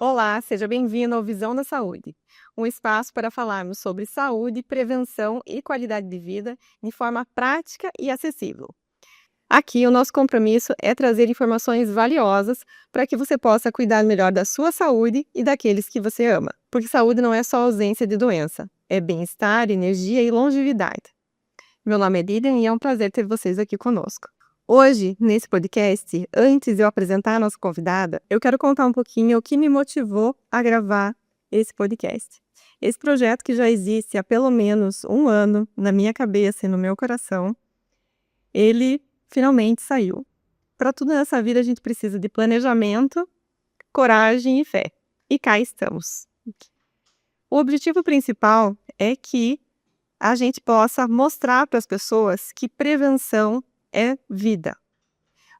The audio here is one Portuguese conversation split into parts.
Olá, seja bem-vindo ao Visão da Saúde, um espaço para falarmos sobre saúde, prevenção e qualidade de vida de forma prática e acessível. Aqui, o nosso compromisso é trazer informações valiosas para que você possa cuidar melhor da sua saúde e daqueles que você ama. Porque saúde não é só ausência de doença, é bem-estar, energia e longevidade. Meu nome é Lilian e é um prazer ter vocês aqui conosco. Hoje, nesse podcast, antes de eu apresentar a nossa convidada, eu quero contar um pouquinho o que me motivou a gravar esse podcast. Esse projeto que já existe há pelo menos um ano na minha cabeça e no meu coração, ele finalmente saiu. Para tudo nessa vida a gente precisa de planejamento, coragem e fé. E cá estamos. O objetivo principal é que a gente possa mostrar para as pessoas que prevenção é vida.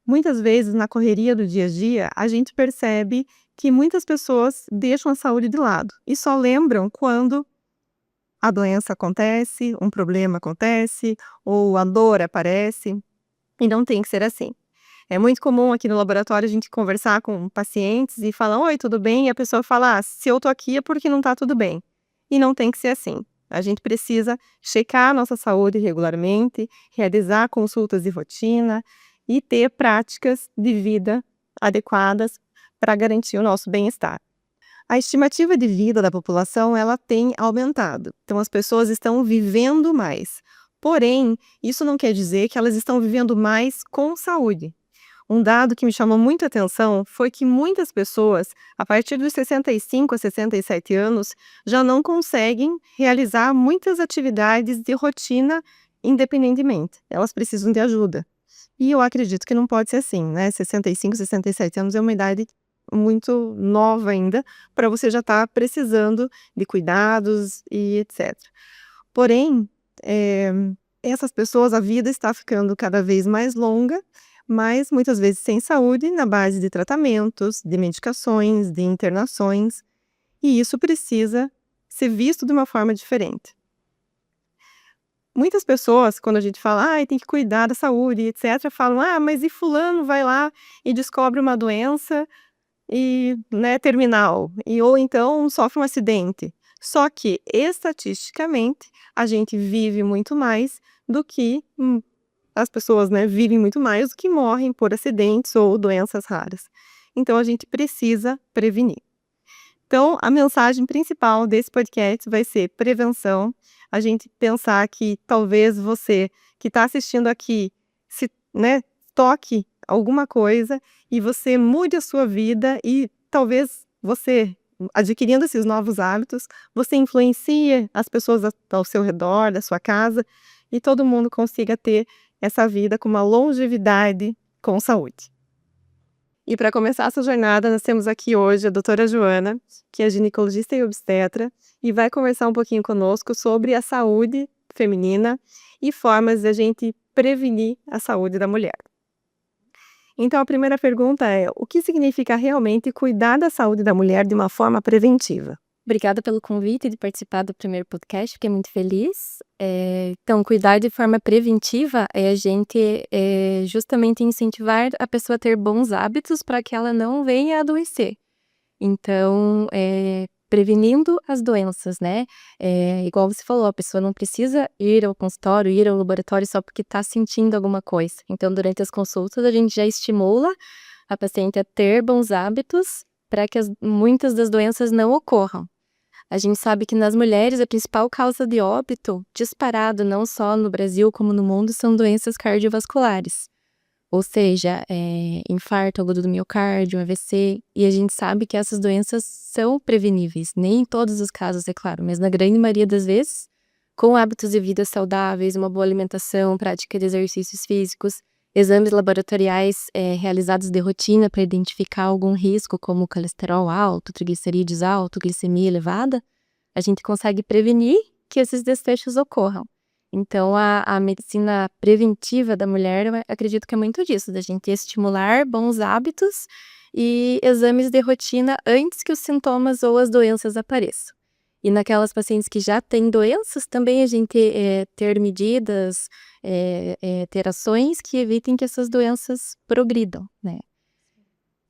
Muitas vezes, na correria do dia a dia, a gente percebe que muitas pessoas deixam a saúde de lado e só lembram quando a doença acontece, um problema acontece ou a dor aparece, e não tem que ser assim. É muito comum aqui no laboratório a gente conversar com pacientes e falar: "Oi, tudo bem?" E a pessoa fala: "Ah, se eu tô aqui é porque não tá tudo bem." E não tem que ser assim. A gente precisa checar a nossa saúde regularmente, realizar consultas de rotina e ter práticas de vida adequadas para garantir o nosso bem-estar. A estimativa de vida da população, ela tem aumentado. Então as pessoas estão vivendo mais. Porém, isso não quer dizer que elas estão vivendo mais com saúde. Um dado que me chamou muita atenção foi que muitas pessoas, a partir dos 65 a 67 anos, já não conseguem realizar muitas atividades de rotina independentemente. Elas precisam de ajuda. E eu acredito que não pode ser assim, né? 65, 67 anos é uma idade muito nova ainda para você já estar precisando de cuidados e etc. Porém, eh, essas pessoas, a vida está ficando cada vez mais longa, mas muitas vezes sem saúde, na base de tratamentos, de medicações, de internações, e isso precisa ser visto de uma forma diferente. Muitas pessoas, quando a gente fala: "Ai, tem que cuidar da saúde", etc., falam: "Ah, mas e fulano vai lá e descobre uma doença e, né, terminal, e ou então sofre um acidente." Só que, estatisticamente, a gente vive muito mais do que, as pessoas, né, vivem muito mais do que morrem por acidentes ou doenças raras. Então a gente precisa prevenir. Então, a mensagem principal desse podcast vai ser prevenção. A gente pensar que talvez você que está assistindo aqui se, né, toque alguma coisa e você mude a sua vida e talvez você, adquirindo esses novos hábitos, você influencie as pessoas ao seu redor, da sua casa, e todo mundo consiga ter essa vida com uma longevidade com saúde. E para começar essa jornada, nós temos aqui hoje a doutora Joana, que é ginecologista e obstetra, e vai conversar um pouquinho conosco sobre a saúde feminina e formas de a gente prevenir a saúde da mulher. Então, a primeira pergunta é: o que significa realmente cuidar da saúde da mulher de uma forma preventiva? Obrigada pelo convite de participar do primeiro podcast, fiquei muito feliz. Então, cuidar de forma preventiva é a gente justamente incentivar a pessoa a ter bons hábitos para que ela não venha a adoecer. Então, prevenindo as doenças, né? Igual você falou, a pessoa não precisa ir ao consultório, ir ao laboratório só porque está sentindo alguma coisa. Então, durante as consultas, a gente já estimula a paciente a ter bons hábitos para que muitas das doenças não ocorram. A gente sabe que nas mulheres a principal causa de óbito, disparado não só no Brasil como no mundo, são doenças cardiovasculares. Ou seja, infarto agudo do miocárdio, AVC, e a gente sabe que essas doenças são preveníveis. Nem em todos os casos, é claro, mas na grande maioria das vezes, com hábitos de vida saudáveis, uma boa alimentação, prática de exercícios físicos, exames laboratoriais realizados de rotina para identificar algum risco, como colesterol alto, triglicerídeos alto, glicemia elevada, a gente consegue prevenir que esses desfechos ocorram. Então, a medicina preventiva da mulher, eu acredito que é muito disso, da gente estimular bons hábitos e exames de rotina antes que os sintomas ou as doenças apareçam. E naquelas pacientes que já têm doenças, também a gente ter medidas, ter ações que evitem que essas doenças progridam, né?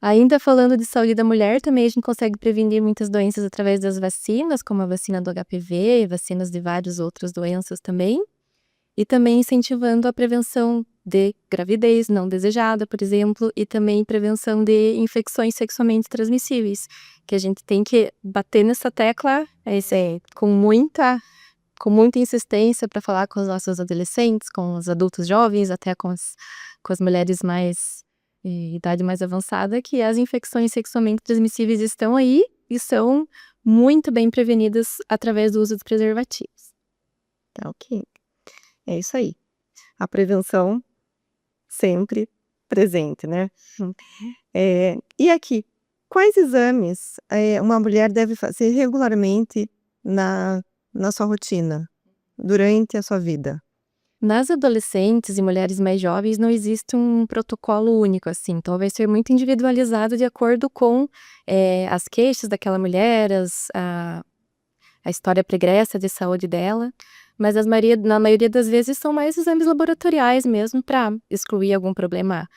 Ainda falando de saúde da mulher, também a gente consegue prevenir muitas doenças através das vacinas, como a vacina do HPV, vacinas de várias outras doenças também. E também incentivando a prevenção de gravidez não desejada, por exemplo, e também prevenção de infecções sexualmente transmissíveis, que a gente tem que bater nessa tecla com muita insistência para falar com os nossos adolescentes, com os adultos jovens, até com as mulheres mais idade mais avançada, que as infecções sexualmente transmissíveis estão aí e são muito bem prevenidas através do uso dos preservativos. Tá ok. É isso aí. A prevenção sempre presente, né? E aqui, quais exames uma mulher deve fazer regularmente na sua rotina, durante a sua vida? Nas adolescentes e mulheres mais jovens não existe um protocolo único, assim, então vai ser muito individualizado de acordo com as queixas daquela mulher, a história pregressa de saúde dela, mas na maioria das vezes são mais exames laboratoriais mesmo para excluir algum problema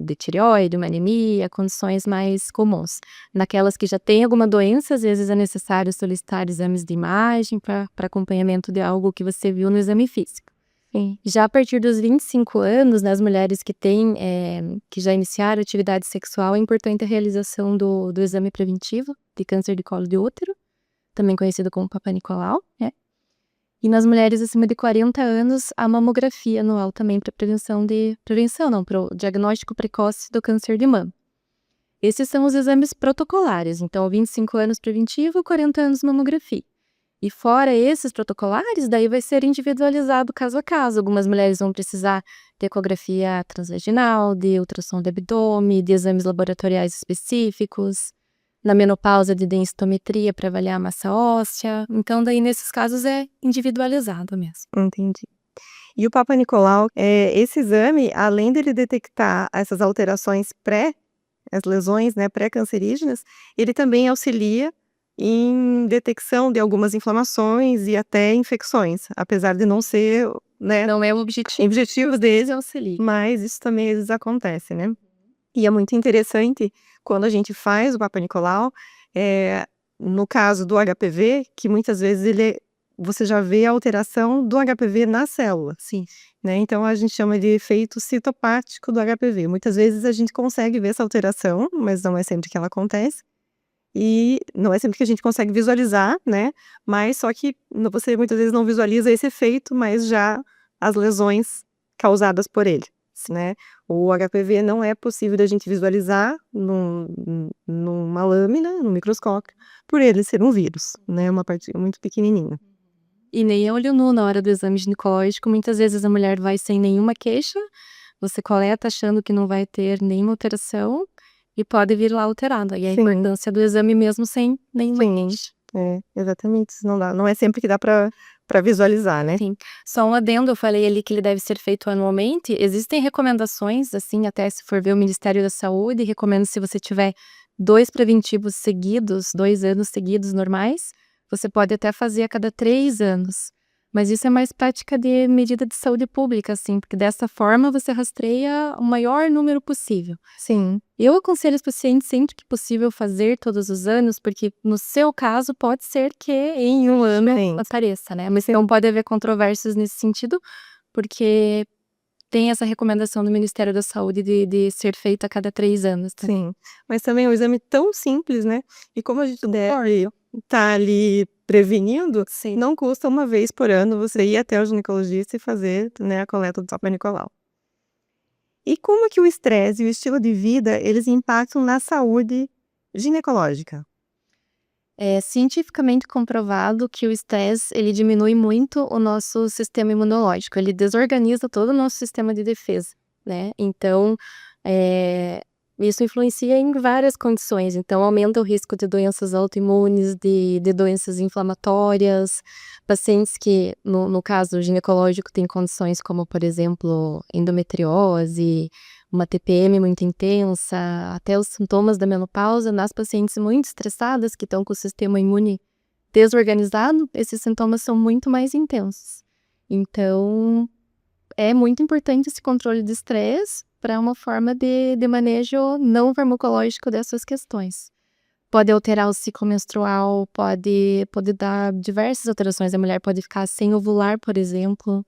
de tireoide, uma anemia, condições mais comuns. Naquelas que já têm alguma doença, às vezes é necessário solicitar exames de imagem para acompanhamento de algo que você viu no exame físico. Sim. Já a partir dos 25 anos, nas mulheres que já iniciaram atividade sexual, é importante a realização do exame preventivo de câncer de colo de útero, também conhecido como Papa Nicolau, né? E nas mulheres acima de 40 anos, a mamografia anual também para para o diagnóstico precoce do câncer de mama. Esses são os exames protocolares, então 25 anos preventivo, 40 anos mamografia. E fora esses protocolares, daí vai ser individualizado caso a caso. Algumas mulheres vão precisar de ecografia transvaginal, de ultrassom de abdômen, de exames laboratoriais específicos. Na menopausa, de densitometria para avaliar a massa óssea. Então, daí, nesses casos, é individualizado mesmo. Entendi. E o Papa Nicolau, esse exame, além dele detectar essas alterações as lesões, né, pré-cancerígenas, ele também auxilia em detecção de algumas inflamações e até infecções, apesar de não ser, né, Não é o objetivo. objetivo deles, Auxilia. mas isso também às vezes acontece, né? E é muito interessante quando a gente faz o Papa Nicolau, no caso do HPV, que muitas vezes você já vê a alteração do HPV na célula, Sim. né? Então a gente chama de efeito citopático do HPV. Muitas vezes a gente consegue ver essa alteração, mas não é sempre que ela acontece. E não é sempre que a gente consegue visualizar, né? Mas só que você muitas vezes não visualiza esse efeito, mas já as lesões causadas por ele, né? O HPV não é possível da gente visualizar numa lâmina, no microscópio, por ele ser um vírus, né? Uma partícula muito pequenininha. E nem a olho nu na hora do exame ginecológico. Muitas vezes a mulher vai sem nenhuma queixa, você coleta achando que não vai ter nenhuma alteração e pode vir lá alterada. E a Sim. importância do exame mesmo sem nenhuma queixa. Exatamente. Não é sempre que dá para visualizar, né? Sim. Só um adendo, eu falei ali que ele deve ser feito anualmente. Existem recomendações, assim, até se for ver o Ministério da Saúde, recomendo se você tiver 2 preventivos seguidos, 2 anos seguidos normais, você pode até fazer a cada 3 anos. Mas isso é mais prática de medida de saúde pública, assim, porque dessa forma você rastreia o maior número possível. Sim. Eu aconselho os pacientes sempre que possível fazer todos os anos, porque no seu caso pode ser que em um ano Sim. apareça, né? Mas não pode haver controvérsias nesse sentido, porque tem essa recomendação do Ministério da Saúde de ser feita a cada 3 anos. Tá? Sim. Mas também é um exame tão simples, né? E como a gente deve estar ali prevenindo, Sim. não custa uma vez por ano você ir até o ginecologista e fazer, né, a coleta do Papa Nicolau. E como que o estresse e o estilo de vida, eles impactam na saúde ginecológica? É cientificamente comprovado que o estresse, ele diminui muito o nosso sistema imunológico, ele desorganiza todo o nosso sistema de defesa, né? Então, isso influencia em várias condições, então aumenta o risco de doenças autoimunes, de doenças inflamatórias, pacientes que, no caso ginecológico, têm condições como, por exemplo, endometriose, uma TPM muito intensa, até os sintomas da menopausa, nas pacientes muito estressadas, que estão com o sistema imune desorganizado, esses sintomas são muito mais intensos. Então, é muito importante esse controle de estresse para uma forma de manejo não farmacológico dessas questões. Pode alterar o ciclo menstrual, pode dar diversas alterações. A mulher pode ficar sem ovular, por exemplo.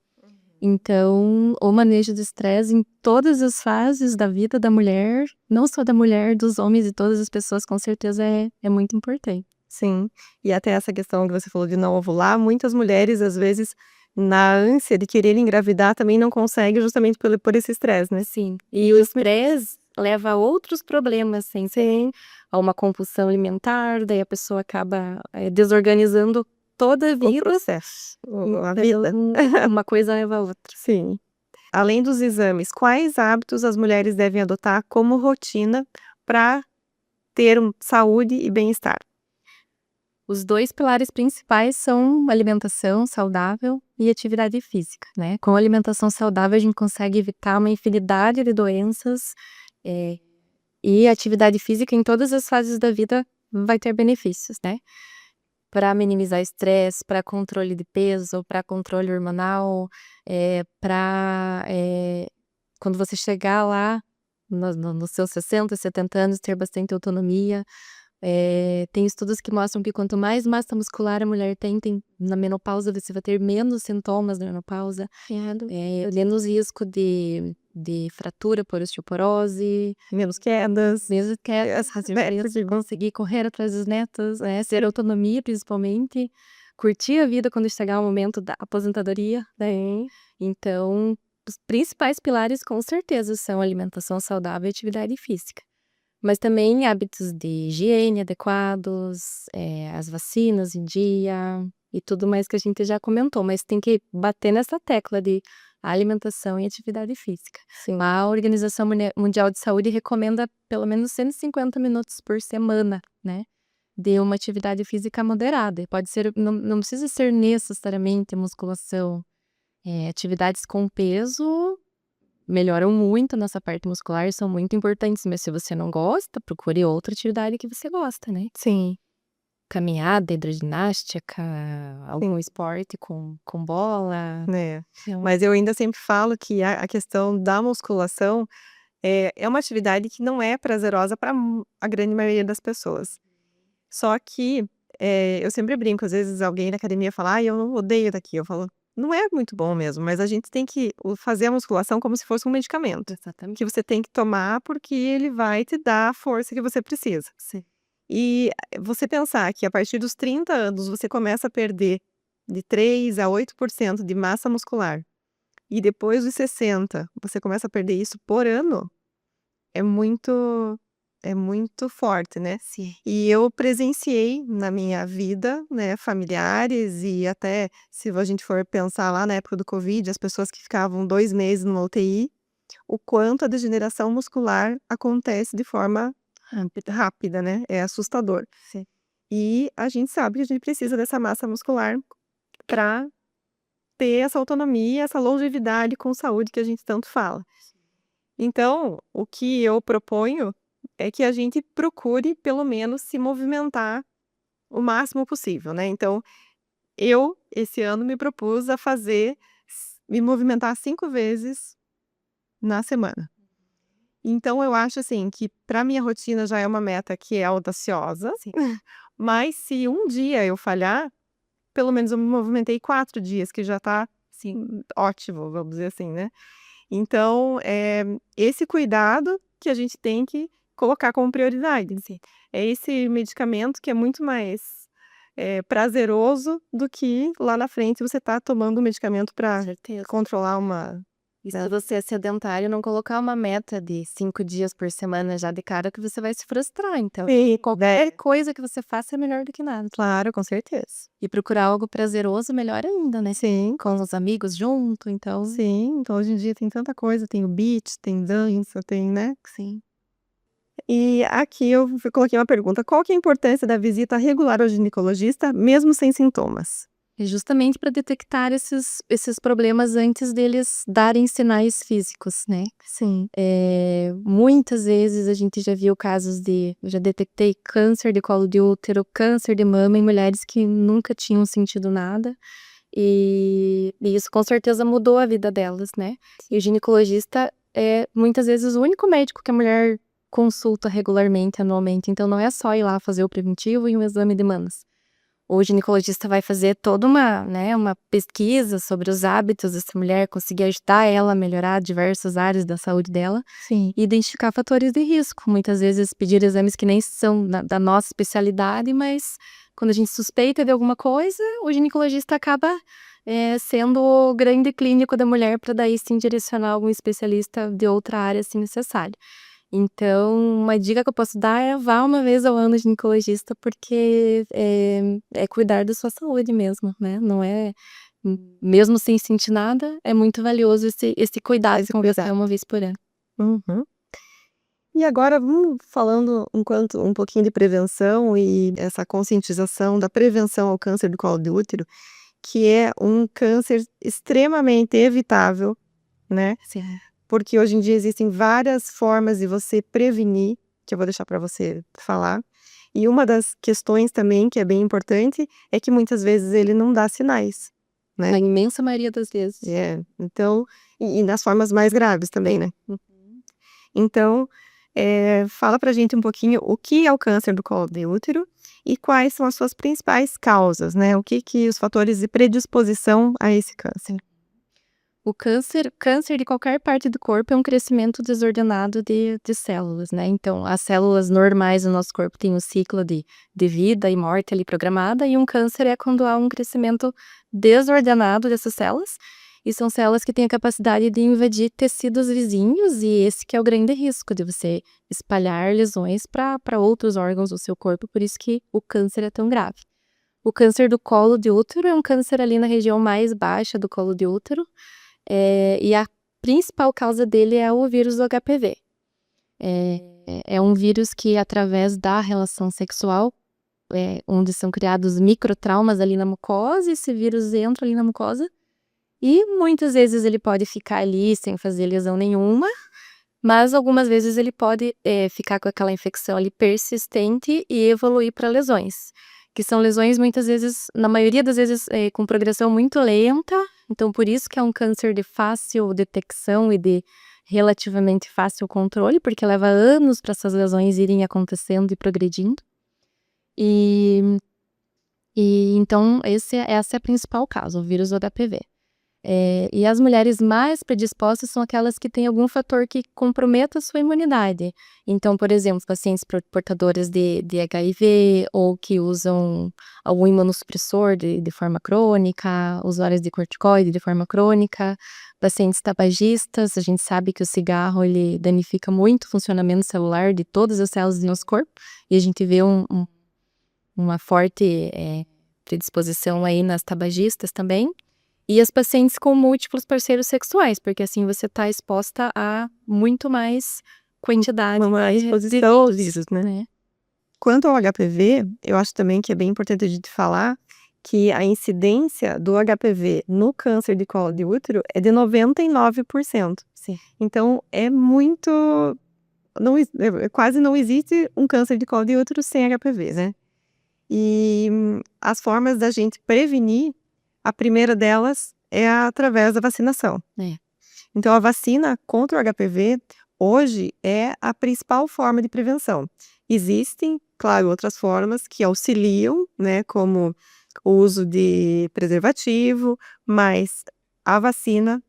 Então, o manejo do estresse em todas as fases da vida da mulher, não só da mulher, dos homens e todas as pessoas, com certeza é muito importante. Sim, e até essa questão que você falou de não ovular, muitas mulheres, às vezes, na ânsia de querer engravidar, também não conseguem justamente por esse estresse, né? Sim, e o estresse leva a outros problemas, sempre. Sim, A uma compulsão alimentar, daí a pessoa acaba desorganizando toda a o vida. processo, a vida. Então, uma coisa leva a outra. Sim. Além dos exames, quais hábitos as mulheres devem adotar como rotina para ter saúde e bem-estar? Os 2 pilares principais são alimentação saudável e atividade física, né. Com alimentação saudável, a gente consegue evitar uma infinidade de doenças, e atividade física em todas as fases da vida vai ter benefícios, né. Para minimizar estresse, para controle de peso, para controle hormonal, para quando você chegar lá nos seus 60, 70 anos, ter bastante autonomia. Tem estudos que mostram que quanto mais massa muscular a mulher tem na menopausa, você vai ter menos sintomas da menopausa, menos risco de fratura por osteoporose, Menos quedas. mesmo que as mulheres conseguir correr atrás dos netos, ter autonomia principalmente, curtir a vida quando chegar o momento da aposentadoria, né. Então, os principais pilares com certeza são alimentação saudável e atividade física. Mas também hábitos de higiene adequados, as vacinas em dia e tudo mais que a gente já comentou, mas tem que bater nessa tecla de alimentação e atividade física. Sim. A Organização Mundial de Saúde recomenda pelo menos 150 minutos por semana, né, de uma atividade física moderada. E pode ser, não precisa ser necessariamente musculação. Atividades com peso melhoram muito a nossa parte muscular, são muito importantes, mas se você não gosta, procure outra atividade que você gosta, né. Sim, Caminhada, hidroginástica, algum esporte com bola. né. Então Mas eu ainda sempre falo que a questão da musculação é uma atividade que não é prazerosa para a grande maioria das pessoas. Só que, eu sempre brinco, às vezes alguém na academia fala: "Ai, eu odeio daqui", eu falo: "Não é muito bom mesmo", mas a gente tem que fazer a musculação como se fosse um medicamento, exatamente. que você tem que tomar, porque ele vai te dar a força que você precisa. Sim. E você pensar que a partir dos 30 anos você começa a perder de 3 a 8% de massa muscular, e depois dos 60 você começa a perder isso por ano, é muito é muito forte, né. Sim. E eu presenciei na minha vida, né, familiares e até se a gente for pensar lá na época do Covid, as pessoas que ficavam 2 meses numa UTI, o quanto a degeneração muscular acontece de forma rápida, né, é assustador. Sim. E a gente sabe que a gente precisa dessa massa muscular para ter essa autonomia, essa longevidade com saúde que a gente tanto fala. Então, o que eu proponho é que a gente procure pelo menos se movimentar o máximo possível, né. Então, eu esse ano me propus a me movimentar 5 vezes na semana. Então eu acho, assim, que para minha rotina já é uma meta que é audaciosa, Sim. mas se um dia eu falhar, pelo menos eu me movimentei 4 dias, que já tá, Sim. ótimo, vamos dizer assim, né. Então, esse cuidado que a gente tem que colocar como prioridade. Sim. É esse medicamento que é muito mais, prazeroso do que lá na frente você tá tomando um medicamento Com para certeza. controlar uma E se você é sedentário, não colocar uma meta de 5 dias por semana já de cara que você vai se frustrar, então sim, qualquer coisa que você faça é melhor do que nada. claro, com certeza. E procurar algo prazeroso, melhor ainda, né. Sim, Com os amigos junto, então sim. Então hoje em dia tem tanta coisa, tem o beach, tem dança, tem, né. sim. E aqui eu coloquei uma pergunta: qual que é a importância da visita regular ao ginecologista, mesmo sem sintomas? É justamente para detectar esses problemas antes deles darem sinais físicos, né. Sim, Muitas vezes a gente já viu casos eu já detectei câncer de colo de útero, câncer de mama em mulheres que nunca tinham sentido nada, E isso com certeza mudou a vida delas, né? E o ginecologista é muitas vezes o único médico que a mulher consulta regularmente, anualmente. Então não é só ir lá fazer o preventivo e um exame de mamas. O ginecologista vai fazer toda uma pesquisa sobre os hábitos dessa mulher, conseguir ajudar ela a melhorar diversas áreas da saúde dela Sim. e identificar fatores de risco. Muitas vezes pedir exames que nem são da nossa especialidade, mas quando a gente suspeita de alguma coisa, o ginecologista acaba sendo o grande clínico da mulher para daí sim direcionar algum especialista de outra área se necessário. Então, uma dica que eu posso dar é vá uma vez ao ano ao ginecologista, porque é cuidar da sua saúde mesmo, né? Não é, mesmo sem sentir nada, é muito valioso esse cuidado Esse com você cuidado. uma vez por ano. Uhum. E agora vamos falando um pouquinho de prevenção e essa conscientização da prevenção ao câncer do colo de útero, que é um câncer extremamente evitável, né? Sim. Porque hoje em dia existem várias formas de você prevenir, que eu vou deixar para você falar. E uma das questões também, que é bem importante, é que muitas vezes ele não dá sinais, né? Na imensa maioria das vezes. Então, e nas formas mais graves também, né? Então, fala pra gente um pouquinho o que é o câncer do colo de útero e quais são as suas principais causas, né? O que os fatores de predisposição a esse câncer? O câncer de qualquer parte do corpo é um crescimento desordenado de células, né? Então, as células normais do nosso corpo têm um ciclo de vida e morte ali programada, e um câncer é quando há um crescimento desordenado dessas células, e são células que têm a capacidade de invadir tecidos vizinhos, e esse que é o grande risco de você espalhar lesões para outros órgãos do seu corpo, por isso que o câncer é tão grave. O câncer do colo de útero é um câncer ali na região mais baixa do colo de útero, e a principal causa dele é o vírus do HPV. É um vírus que, através da relação sexual, onde são criados microtraumas ali na mucosa, esse vírus entra ali na mucosa, e muitas vezes ele pode ficar ali sem fazer lesão nenhuma, mas algumas vezes ele pode ficar com aquela infecção ali persistente e evoluir para lesões, que são lesões muitas vezes, na maioria das vezes, com progressão muito lenta. Então, por isso que é um câncer de fácil detecção e de relativamente fácil controle, porque leva anos para essas lesões irem acontecendo e progredindo. E então, essa é a principal causa, o vírus do HPV. E as mulheres mais predispostas são aquelas que têm algum fator que comprometa a sua imunidade. Então, por exemplo, pacientes portadoras de HIV ou que usam algum imunossupressor de forma crônica, usuários de corticoide de forma crônica, pacientes tabagistas. A gente sabe que o cigarro ele danifica muito o funcionamento celular de todas as células do nosso corpo, e a gente vê uma forte predisposição aí nas tabagistas também. E as pacientes com múltiplos parceiros sexuais, porque assim você está exposta a muito mais quantidade Uma exposição aos vírus, né? Quanto ao HPV, eu acho também que é bem importante a gente falar que a incidência do HPV no câncer de colo de útero é de 99%. Sim. Então, quase não existe um câncer de colo de útero sem HPV, né? E as formas da gente prevenir, a primeira delas é através da vacinação. Então, a vacina contra o HPV, hoje, é a principal forma de prevenção. Existem, claro, outras formas que auxiliam, né, como o uso de preservativo, mas a vacina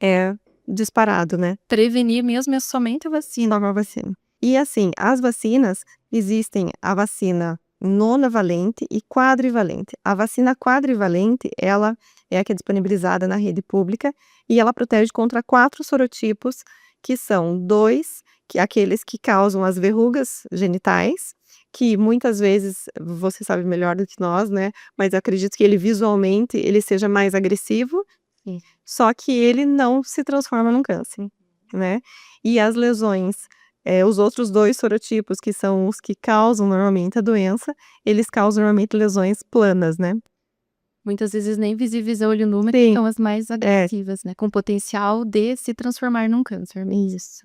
é disparado, né? Prevenir mesmo é somente a vacina. Só a vacina. E assim, as vacinas, existem a vacina nonavalente e quadrivalente. A vacina quadrivalente, ela é a que é disponibilizada na rede pública e ela protege contra 4 sorotipos, que são 2, aqueles que causam as verrugas genitais, que muitas vezes, você sabe melhor do que nós, né? Mas eu acredito que ele visualmente, ele seja mais agressivo, só que ele não se transforma num câncer, né? E as lesões, os outros 2 sorotipos, que são os que causam normalmente a doença, eles causam normalmente lesões planas, né? Muitas vezes nem visíveis a olho nu, mas são as mais agressivas, né? Com potencial de se transformar num câncer. Isso.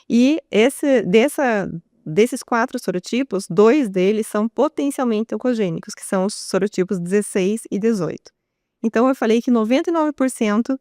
E desses 4 sorotipos, 2 deles são potencialmente oncogênicos, que são os sorotipos 16 e 18. Então, eu falei que 99%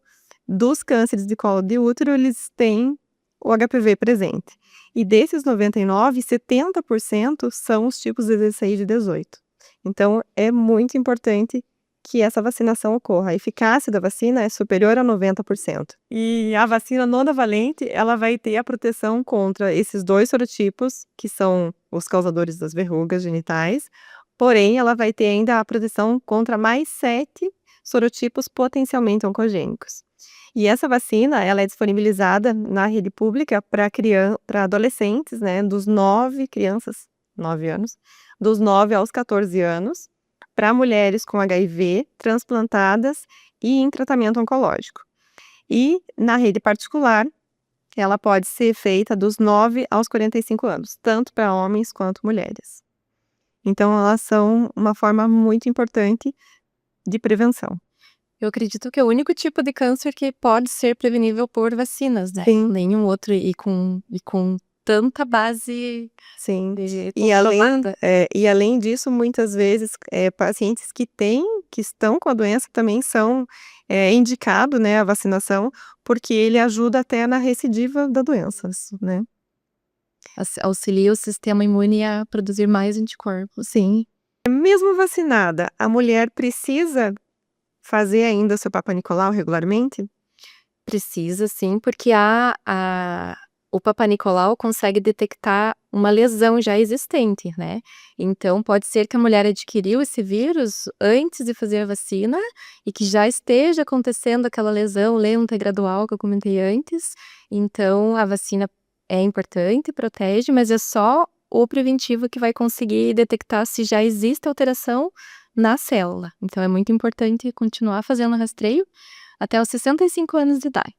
dos cânceres de colo de útero, eles têm o HPV presente. E desses 99, 70% são os tipos 16 e 18. Então, é muito importante que essa vacinação ocorra. A eficácia da vacina é superior a 90%. E a vacina nonavalente, ela vai ter a proteção contra esses 2 sorotipos, que são os causadores das verrugas genitais, porém, ela vai ter ainda a proteção contra mais 7 sorotipos potencialmente oncogênicos. E essa vacina, ela é disponibilizada na rede pública para adolescentes, né, crianças, 9 anos, dos 9 aos 14 anos, para mulheres com HIV, transplantadas e em tratamento oncológico. E na rede particular, ela pode ser feita dos 9 aos 45 anos, tanto para homens quanto mulheres. Então, elas são uma forma muito importante de prevenção. Eu acredito que é o único tipo de câncer que pode ser prevenível por vacinas, né? Sim. Nenhum outro, e com tanta base Sim. de E comprovada. além disso, muitas vezes, pacientes que estão com a doença também são indicado, né, a vacinação, porque ele ajuda até na recidiva da doença, né. Auxilia o sistema imune a produzir mais anticorpos. Sim. Mesmo vacinada, a mulher precisa fazer ainda o seu Papa Nicolau regularmente? Precisa sim, porque o Papa Nicolau consegue detectar uma lesão já existente, né. Então pode ser que a mulher adquiriu esse vírus antes de fazer a vacina e que já esteja acontecendo aquela lesão lenta e gradual que eu comentei antes. Então a vacina é importante, protege, mas é só o preventivo que vai conseguir detectar se já existe alteração na célula. Então é muito importante continuar fazendo rastreio até os 65 anos de idade.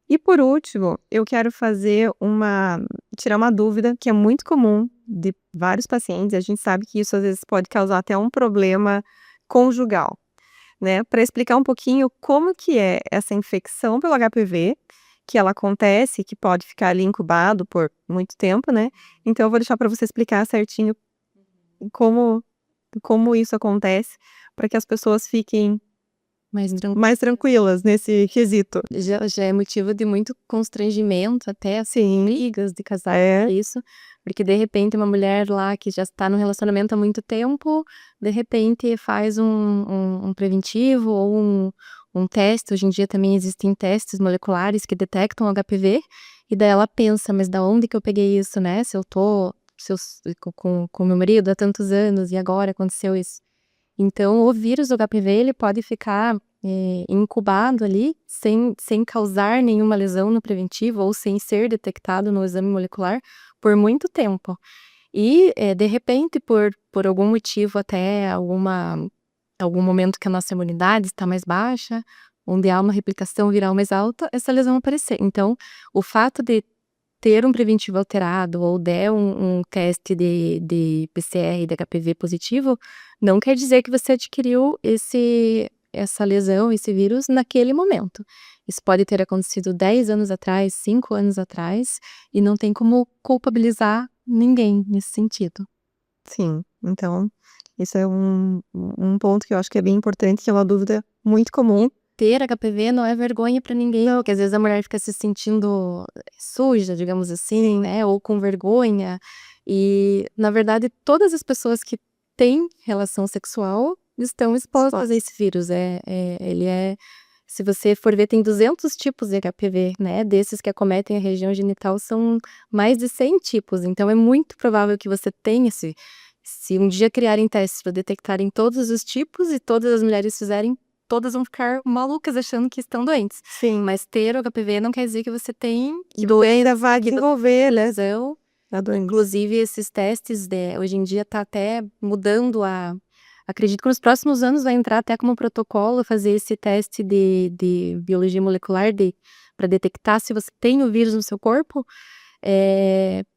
E por último, eu quero tirar uma dúvida que é muito comum de vários pacientes, a gente sabe que isso às vezes pode causar até um problema conjugal, né, para explicar um pouquinho como que é essa infecção pelo HPV, que ela acontece, que pode ficar ali incubado por muito tempo, né, então eu vou deixar para você explicar certinho como isso acontece, para que as pessoas fiquem mais tranquilas nesse quesito. Já é motivo de muito constrangimento, até Sim. brigas de casais, isso, porque de repente uma mulher lá que já está no relacionamento há muito tempo, de repente faz um preventivo ou um teste. Hoje em dia também existem testes moleculares que detectam HPV, e daí ela pensa: "Mas da onde que eu peguei isso, né, se eu com meu marido há tantos anos e agora aconteceu isso?". Então o vírus do HPV, ele pode ficar, incubado ali, sem causar nenhuma lesão no preventivo ou sem ser detectado no exame molecular por muito tempo. E, de repente, por algum motivo, até algum momento que a nossa imunidade está mais baixa, onde há uma replicação viral mais alta, essa lesão aparecer. Então, o fato de ter um preventivo alterado ou der um teste de PCR de HPV positivo, não quer dizer que você adquiriu essa lesão, esse vírus naquele momento. Isso pode ter acontecido 10 anos atrás, 5 anos atrás, e não tem como culpabilizar ninguém nesse sentido. Sim, então isso é um ponto que eu acho que é bem importante, que é uma dúvida muito comum. Ter HPV não é vergonha pra ninguém, porque às vezes a mulher fica se sentindo suja, digamos assim, né, ou com vergonha. E, na verdade, todas as pessoas que têm relação sexual estão expostas a esse vírus. Se você for ver, tem 200 tipos de HPV, né, desses que acometem a região genital são mais de 100 tipos. Então é muito provável que você tenha se um dia criarem testes para detectarem todos os tipos e todas as mulheres fizerem, todas vão ficar malucas achando que estão doentes. Sim. Mas ter o HPV não quer dizer que você tem E você ainda vai desenvolver, né, lesão. a doença. Inclusive esses testes, hoje em dia tá até mudando acredito que nos próximos anos vai entrar até como protocolo fazer esse teste de biologia molecular para detectar se você tem o vírus no seu corpo,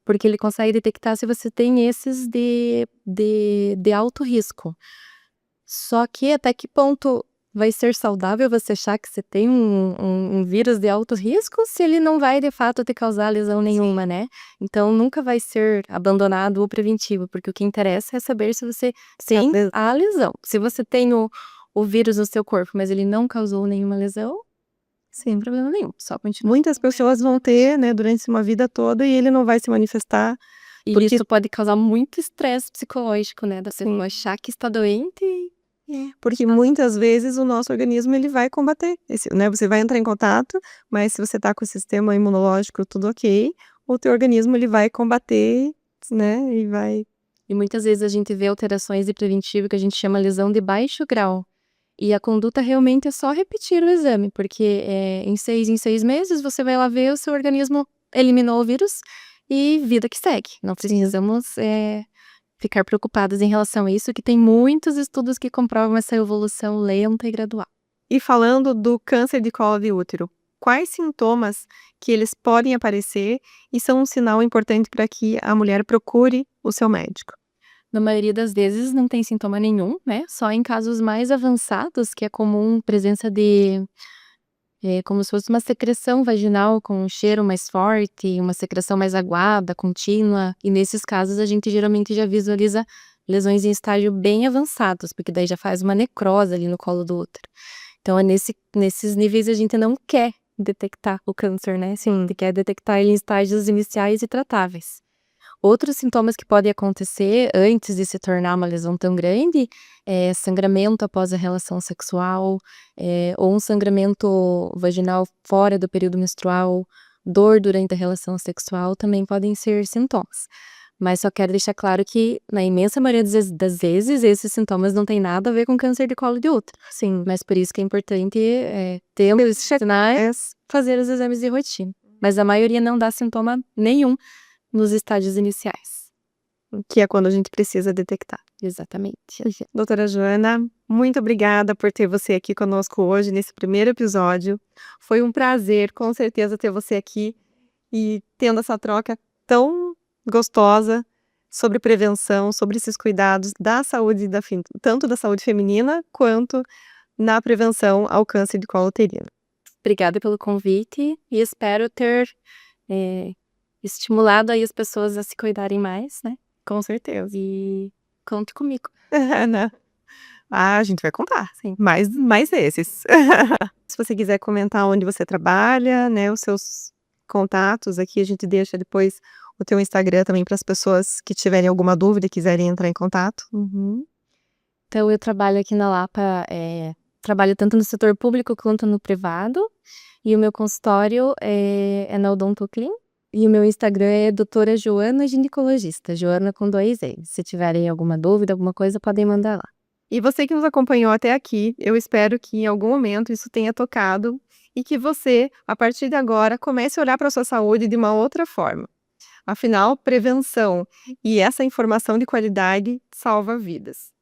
porque ele consegue detectar se você tem esses de alto risco. Só que até que ponto vai ser saudável você achar que você tem um vírus de alto risco, se ele não vai de fato te causar lesão nenhuma, né? Então nunca vai ser abandonado o preventivo, porque o que interessa é saber se você tem a lesão. Se você tem o vírus no seu corpo, mas ele não causou nenhuma lesão, sem problema nenhum, só continua. Muitas pessoas vão ter, né, durante uma vida toda e ele não vai se manifestar. E Porque- isso pode causar muito estresse psicológico, né? Da pessoa achar que está doente Porque muitas vezes o nosso organismo ele vai combater, né? Você vai entrar em contato, mas se você tá com o sistema imunológico tudo ok, o teu organismo ele vai combater, né? E muitas vezes a gente vê alterações de preventivo que a gente chama lesão de baixo grau. E a conduta realmente é só repetir o exame, porque em 6 meses você vai lá ver o seu organismo eliminou o vírus e vida que segue. Não precisamos ficar preocupadas em relação a isso, que tem muitos estudos que comprovam essa evolução lenta e gradual. E falando do câncer de colo de útero, quais sintomas que eles podem aparecer e são um sinal importante para que a mulher procure o seu médico? Na maioria das vezes não tem sintoma nenhum, né? Só em casos mais avançados que é comum presença de como se fosse uma secreção vaginal com um cheiro mais forte, uma secreção mais aguada, contínua. E nesses casos a gente geralmente já visualiza lesões em estágio bem avançados, porque daí já faz uma necrose ali no colo do útero. Então nesses níveis a gente não quer detectar o câncer, né? Sim, a gente quer detectar ele em estágios iniciais e tratáveis. Outros sintomas que podem acontecer antes de se tornar uma lesão tão grande é sangramento após a relação sexual, ou um sangramento vaginal fora do período menstrual, dor durante a relação sexual também podem ser sintomas. Mas só quero deixar claro que, na imensa maioria das vezes, esses sintomas não têm nada a ver com câncer de colo de útero. Sim. Mas por isso que é importante ter os sinais, fazer os exames de rotina. Mas a maioria não dá sintoma nenhum nos estágios iniciais. Que é quando a gente precisa detectar. Exatamente. Doutora Joana, muito obrigada por ter você aqui conosco hoje, nesse primeiro episódio. Foi um prazer, com certeza, ter você aqui e tendo essa troca tão gostosa sobre prevenção, sobre esses cuidados da saúde, tanto da saúde feminina, quanto na prevenção ao câncer de colo uterino. Obrigada pelo convite e espero ter estimulado aí as pessoas a se cuidarem mais, né? Com certeza. E conte comigo. Né? A gente vai contar, Sim. mais esses. Se você quiser comentar onde você trabalha, né, os seus contatos aqui, a gente deixa depois o teu Instagram também para as pessoas que tiverem alguma dúvida e quiserem entrar em contato. Então, eu trabalho aqui na Lapa, trabalho tanto no setor público quanto no privado, e o meu consultório é na Odontoclin, e o meu Instagram é doutora Joana Ginecologista, Joana com 2 E's. Se tiverem alguma dúvida, alguma coisa, podem mandar lá. E você que nos acompanhou até aqui, eu espero que em algum momento isso tenha tocado e que você, a partir de agora, comece a olhar para a sua saúde de uma outra forma. Afinal, prevenção e essa informação de qualidade salva vidas.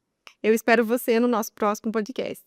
Eu espero você no nosso próximo podcast.